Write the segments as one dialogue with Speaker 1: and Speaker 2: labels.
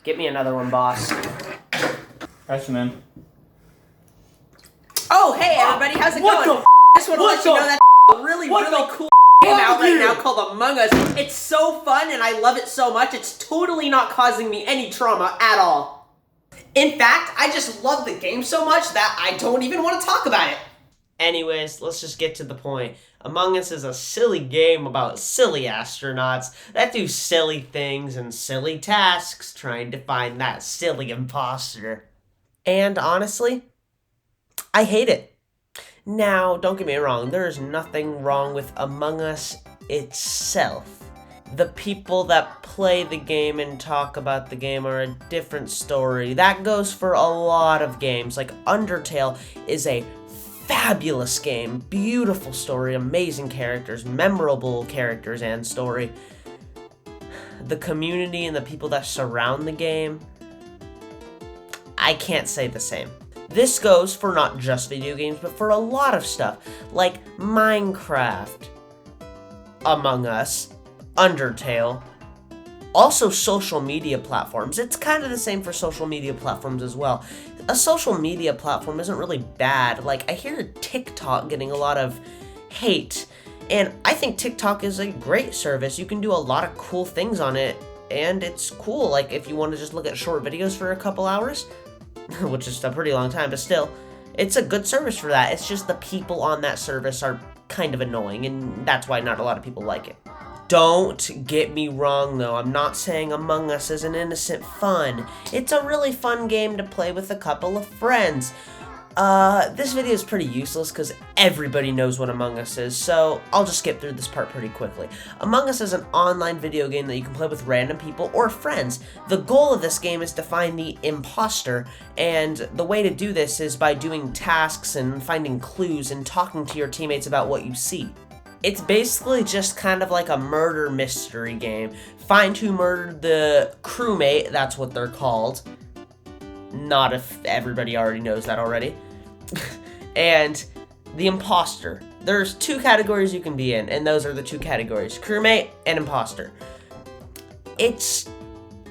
Speaker 1: Get me another one, boss.
Speaker 2: Press him in.
Speaker 1: Oh, hey everybody, how's it going?
Speaker 2: The
Speaker 1: Just want to let you know that really cool game out right now called Among Us. It's so fun and I love it so much, it's totally not causing me any trauma at all. In fact, I just love the game so much that I don't even want to talk about it. Anyways, let's just get to the point. Among Us is a silly game about silly astronauts that do silly things and silly tasks trying to find that silly imposter. And honestly, I hate it. Now, don't get me wrong, there's nothing wrong with Among Us itself. The people that play the game and talk about the game are a different story. That goes for a lot of games. Like Undertale is a fabulous game, beautiful story, amazing characters, memorable characters and story. The community and the people that surround the game, I can't say the same. This goes for not just video games, but for a lot of stuff, like Minecraft, Among Us, Undertale, also social media platforms. It's kind of the same for social media platforms as well. A social media platform isn't really bad. Like, I hear TikTok getting a lot of hate, and I think TikTok is a great service. You can do a lot of cool things on it, and it's cool. Like, if you want to just look at short videos for a couple hours, which is a pretty long time, but still, it's a good service for that. It's just the people on that service are kind of annoying, and that's why not a lot of people like it. Don't get me wrong though, I'm not saying Among Us isn't innocent fun. It's a really fun game to play with a couple of friends. This video is pretty useless because everybody knows what Among Us is, so I'll just skip through this part pretty quickly. Among Us is an online video game that you can play with random people or friends. The goal of this game is to find the imposter, and the way to do this is by doing tasks and finding clues and talking to your teammates about what you see. It's basically just kind of like a murder mystery game. Find who murdered the crewmate, that's what they're called. Not if everybody already knows that already. And the imposter. There's two categories you can be in, and those are the two categories: crewmate and imposter. It's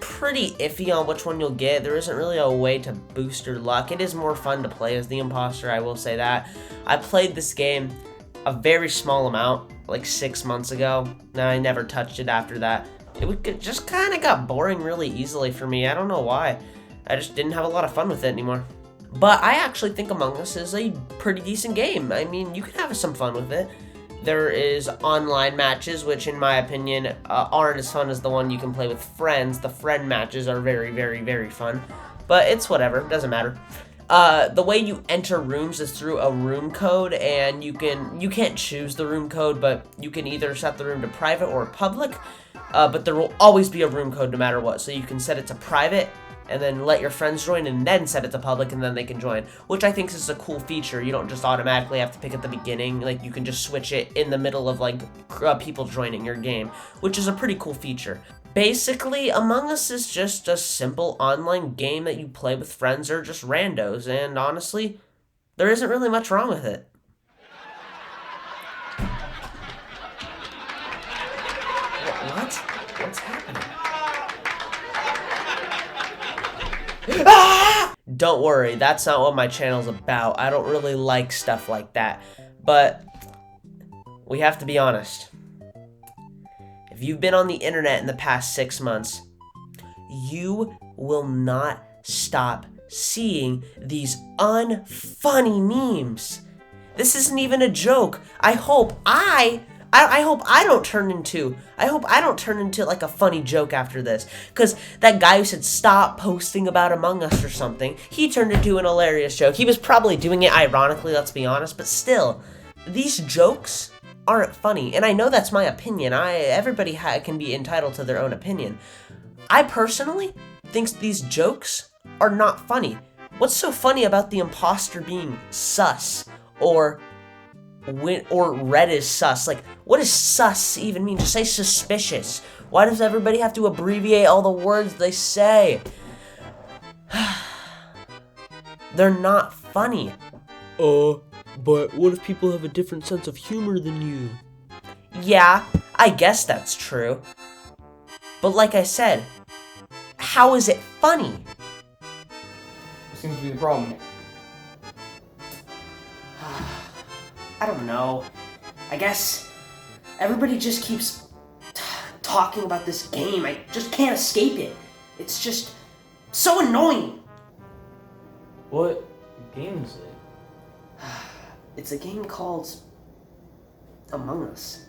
Speaker 1: pretty iffy on which one you'll get. There isn't really a way to boost your luck. It is more fun to play as the imposter, I will say that. I played this game a very small amount, like 6 months ago. Now I never touched it after that. It just kind of got boring really easily for me. I don't know why. I just didn't have a lot of fun with it anymore. But I actually think Among Us is a pretty decent game. I mean, you can have some fun with it. There is online matches, which in my opinion aren't as fun as the one you can play with friends. The friend matches are very, very, very fun. But it's whatever, doesn't matter. The way you enter rooms is through a room code, and you can't choose the room code, but you can either set the room to private or public, but there will always be a room code no matter what, so you can set it to private, and then let your friends join, and then set it to public, and then they can join, which I think is a cool feature. You don't just automatically have to pick at the beginning, like, you can just switch it in the middle of, like, people joining your game, which is a pretty cool feature. Basically, Among Us is just a simple online game that you play with friends or just randos, and honestly, there isn't really much wrong with it. What? What's happening? Ah! Don't worry, that's not what my channel's about. I don't really like stuff like that, but we have to be honest. If you've been on the internet in the past 6 months, you will not stop seeing these unfunny memes. This isn't even a joke. I hope I don't turn into like a funny joke after this. Because that guy who said stop posting about Among Us or something, he turned into an hilarious joke. He was probably doing it ironically, let's be honest, but still, these jokes aren't funny, and I know that's my opinion. Everybody can be entitled to their own opinion. I personally think these jokes are not funny. What's so funny about the imposter being sus, or red is sus? Like, what does sus even mean? Just say suspicious. Why does everybody have to abbreviate all the words they say? They're not funny. But what if people have a different sense of humor than you? Yeah, I guess that's true. But like I said, how is it funny?
Speaker 2: What seems to be the problem?
Speaker 1: I don't know. I guess everybody just keeps talking about this game. I just can't escape it. It's just so annoying.
Speaker 2: What game is it?
Speaker 1: It's a game called Among Us.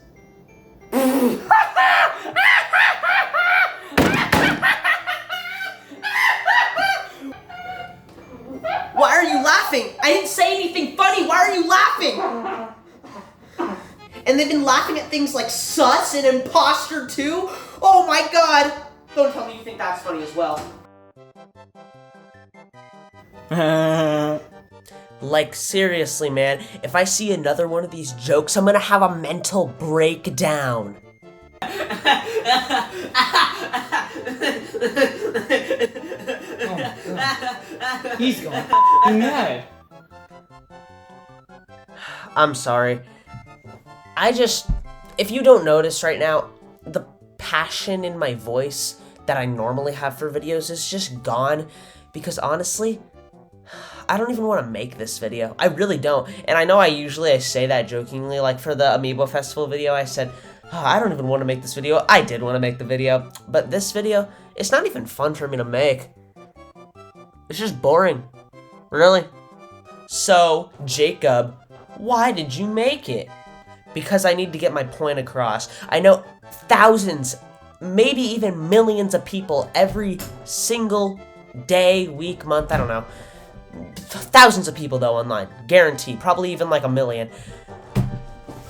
Speaker 1: Why are you laughing? I didn't say anything funny. Why are you laughing? And they've been laughing at things like sus and imposter too. Oh my god. Don't tell me you think that's funny as well. Like, seriously, man, if I see another one of these jokes, I'm gonna have a mental breakdown.
Speaker 2: He's going mad.
Speaker 1: I'm sorry. If you don't notice right now, the passion in my voice that I normally have for videos is just gone, because honestly, I don't even want to make this video. I really don't. And I know I say that jokingly, like for the Amiibo Festival video, I said, oh, I don't even want to make this video. I did want to make the video, but this video, it's not even fun for me to make. It's just boring. Really? So, Jacob, why did you make it? Because I need to get my point across. I know thousands, maybe even millions of people every single day, week, month, I don't know. Thousands of people though online, guaranteed, probably even like 1 million.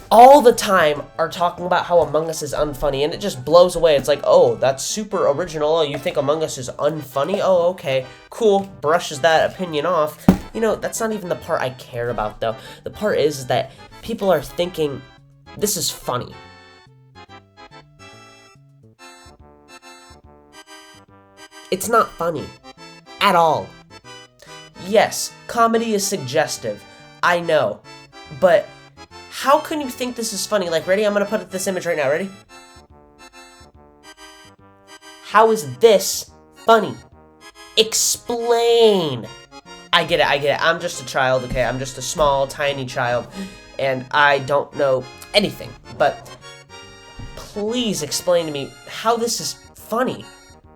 Speaker 1: All the time are talking about how Among Us is unfunny, and it just blows away. It's like, oh, that's super original. Oh, you think Among Us is unfunny? Oh, okay, cool. Brushes that opinion off. You know, that's not even the part I care about though. The part is that people are thinking this is funny. It's not funny at all. Yes, comedy is suggestive, I know, but how can you think this is funny? Like, ready? I'm gonna put this image right now, ready? How is this funny? Explain! I get it, I'm just a child, okay? I'm just a small, tiny child, and I don't know anything, but please explain to me how this is funny.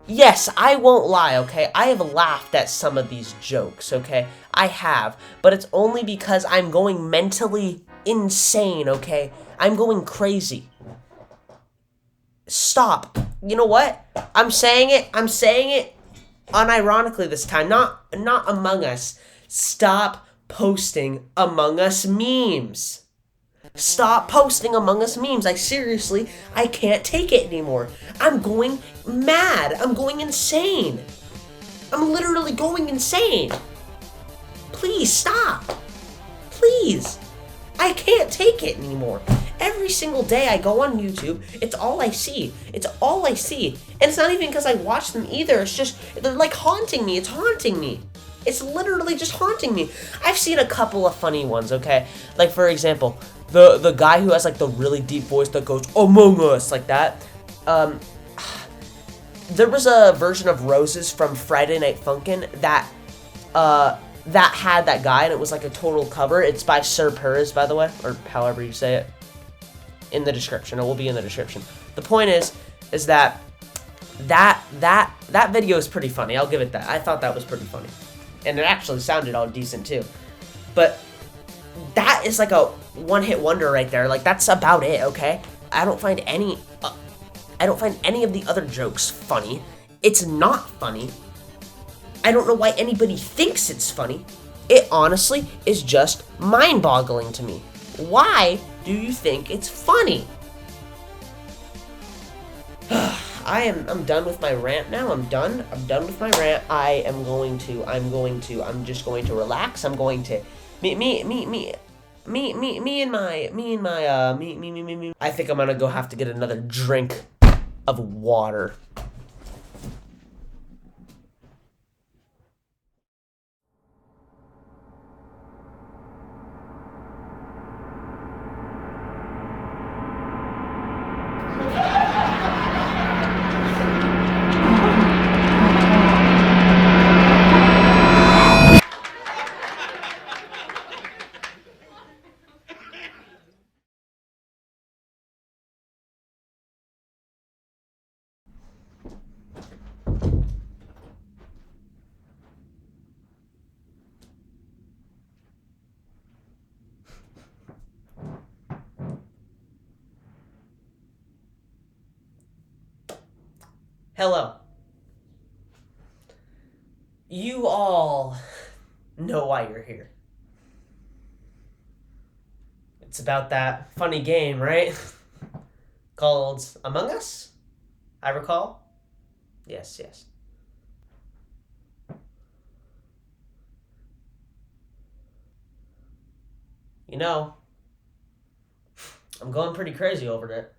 Speaker 1: Yes, I won't lie, okay? I have laughed at some of these jokes, okay? I have, but it's only because I'm going mentally insane, okay? I'm going crazy. Stop. You know what? I'm saying it unironically this time, not Among Us. Stop posting Among Us memes. Stop posting Among Us memes. I can't take it anymore. I'm going mad. I'm going insane. I'm literally going insane. Please stop. Please. I can't take it anymore. Every single day I go on YouTube, it's all I see. It's all I see. And it's not even because I watch them either. It's just, they're like haunting me. It's haunting me. It's literally just haunting me. I've seen a couple of funny ones, okay? Like, for example, the guy who has like the really deep voice that goes Among Us like that. There was a version of Roses from Friday Night Funkin' that had that guy, and it was like a total cover. It's by Sir Perez, by the way, or however you say it. In the description, it will be in the description. The point is that video is pretty funny. I'll give it that. I thought that was pretty funny, and it actually sounded all decent too. But that is like a one-hit wonder right there. Like, that's about it, okay? I don't find any of the other jokes funny. It's not funny. I don't know why anybody thinks it's funny. It honestly is just mind-boggling to me. Why do you think it's funny? I'm done with my rant now. I'm done with my rant. I'm just going to relax. I'm going to me. I think I'm gonna go have to get another drink of water. Hello. You all know why you're here. It's about that funny game, right? Called Among Us, I recall. Yes. You know, I'm going pretty crazy over it.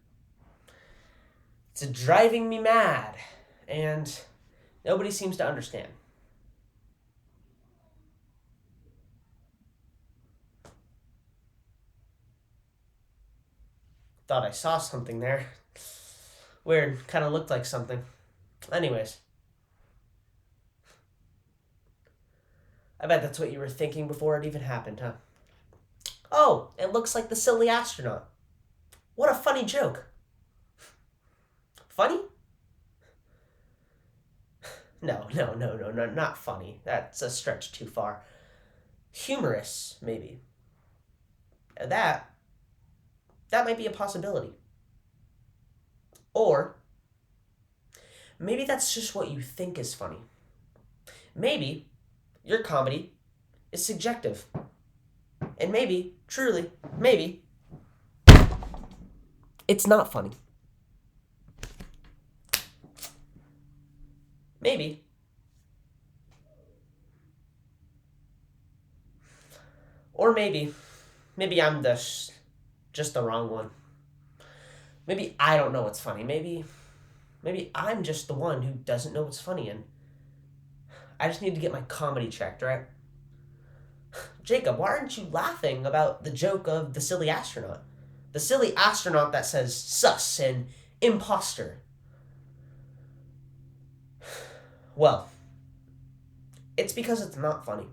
Speaker 1: It's driving me mad, and nobody seems to understand. Thought I saw something there. Weird, kind of looked like something. Anyways. I bet that's what you were thinking before it even happened, huh? Oh, it looks like the silly astronaut. What a funny joke. Funny? No, not funny. That's a stretch too far. Humorous, maybe. That might be a possibility. Or maybe that's just what you think is funny. Maybe your comedy is subjective. And maybe, truly, maybe, it's not funny. Maybe. Or maybe I'm just the wrong one. Maybe I don't know what's funny. Maybe I'm just the one who doesn't know what's funny, and I just need to get my comedy checked, right? Jacob, why aren't you laughing about the joke of the silly astronaut? The silly astronaut that says sus and imposter. Well, it's because it's not funny.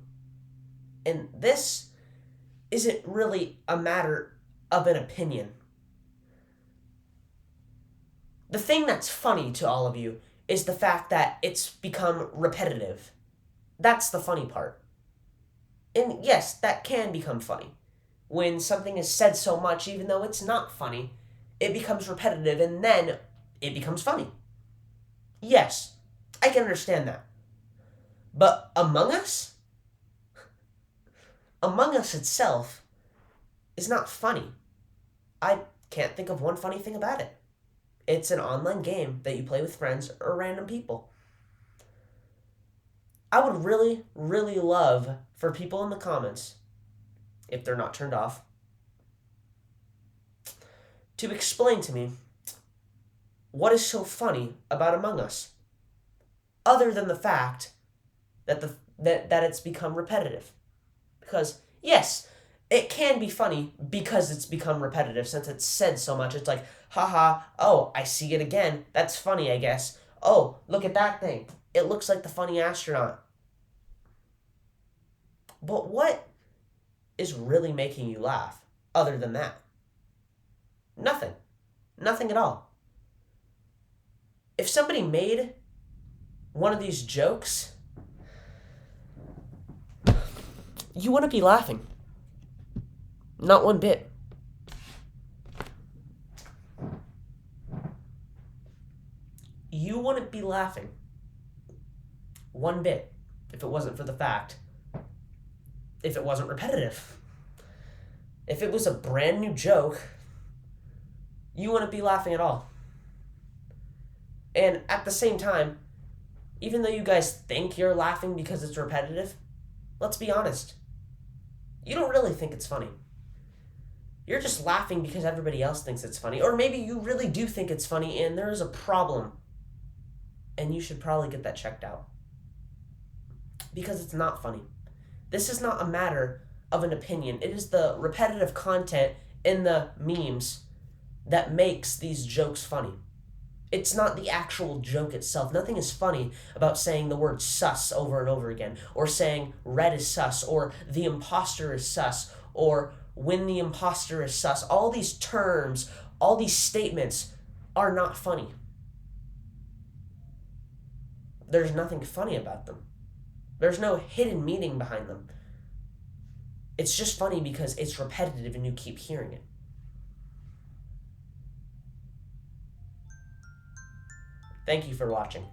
Speaker 1: And this isn't really a matter of an opinion. The thing that's funny to all of you is the fact that it's become repetitive. That's the funny part. And yes, that can become funny. When something is said so much, even though it's not funny, it becomes repetitive and then it becomes funny. Yes, I can understand that. But Among Us? Among Us itself is not funny. I can't think of one funny thing about it. It's an online game that you play with friends or random people. I would really, really love for people in the comments, if they're not turned off, to explain to me what is so funny about Among Us, other than the fact that that it's become repetitive. Because yes, it can be funny because it's become repetitive since it's said so much. It's like, haha, oh, I see it again. That's funny, I guess. Oh, look at that thing. It looks like the funny astronaut. But what is really making you laugh other than that? Nothing. Nothing at all. If somebody made one of these jokes, you wouldn't be laughing. Not one bit. You wouldn't be laughing one bit if it wasn't for the fact, if it wasn't repetitive. If it was a brand new joke, you wouldn't be laughing at all. And at the same time, even though you guys think you're laughing because it's repetitive, let's be honest. You don't really think it's funny. You're just laughing because everybody else thinks it's funny. Or maybe you really do think it's funny and there is a problem. And you should probably get that checked out. Because it's not funny. This is not a matter of an opinion. It is the repetitive content in the memes that makes these jokes funny. It's not the actual joke itself. Nothing is funny about saying the word sus over and over again, or saying red is sus, or the imposter is sus, or when the imposter is sus. All these terms, all these statements are not funny. There's nothing funny about them. There's no hidden meaning behind them. It's just funny because it's repetitive and you keep hearing it. Thank you for watching.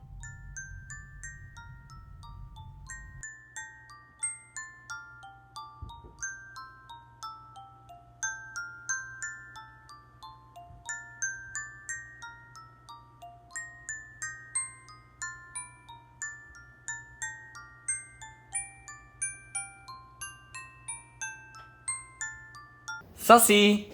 Speaker 2: Sussy!